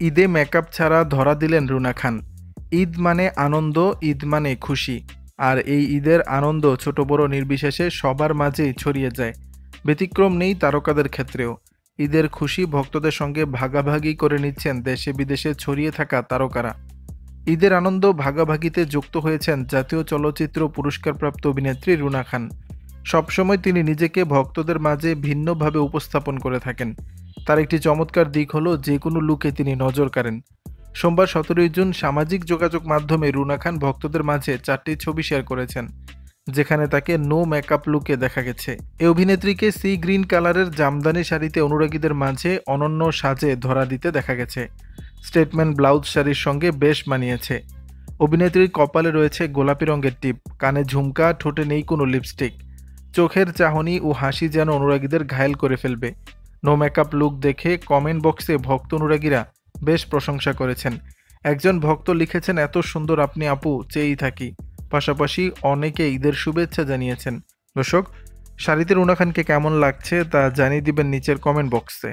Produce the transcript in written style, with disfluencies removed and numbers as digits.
ঈদে মেকআপ ছাড়া ধরা দিলেন রুনা খান। ঈদ মানে আনন্দ, ঈদ মানে খুশি। আর এই ঈদের আনন্দ ছোট বড় নির্বিশেষে সবার মাঝেই ছড়িয়ে যায়। ব্যতিক্রম নেই তারকাদের ক্ষেত্রেও। ঈদের খুশি ভক্তদের সঙ্গে ভাগাভাগি করে নিচ্ছেন দেশে বিদেশে ছড়িয়ে থাকা তারকারা। ঈদের আনন্দ ভাগাভাগিতে যুক্ত হয়েছেন জাতীয় চলচ্চিত্র পুরস্কারপ্রাপ্ত অভিনেত্রী রুনা খান। সবসময় তিনি নিজেকে ভক্তদের মাঝে ভিন্নভাবে উপস্থাপন করে থাকেন। তার একটি চমৎকার দিক হলো যে কোনো লুকে তিনি নজর কাড়েন। সোমবার 17ই জুন সামাজিক যোগাযোগ মাধ্যমে রুনা খান ভক্তদের মাঝে 4টি ছবি শেয়ার করেছেন, যেখানে তাকে নো মেকআপ লুকে দেখা গেছে। এই অভিনেত্রীকে সি গ্রিন কালারের জামদানি শাড়িতে অনুরাগীদের মাঝে অনন্য সাজে ধরা দিতে দেখা গেছে। স্টেটমেন্ট ব্লাউজ শাড়ির সঙ্গে বেশ মানিয়েছে। অভিনেত্রীর কপালে রয়েছে গোলাপি রঙের টিপ, কানে ঝুমকা, ঠোঁটে নেই কোনো লিপস্টিক। চোখের চাহনি ও হাসি যেন অনুরাগীদের ঘায়েল করে ফেলবে। নো মেকআপ লুক দেখে কমেন্ট বক্সে ভক্ত অনুরাগীরা বেশ প্রশংসা করেছেন। একজন ভক্ত লিখেছেন, এত সুন্দর আপনি আপু, চেয়েই থাকি। পাশাপাশি অনেকে ঈদের শুভেচ্ছা জানিয়েছেন। দর্শক, শাড়িতে রুনা খানকে কেমন লাগছে তা জানিয়ে দিবেন নিচের কমেন্ট বক্সে।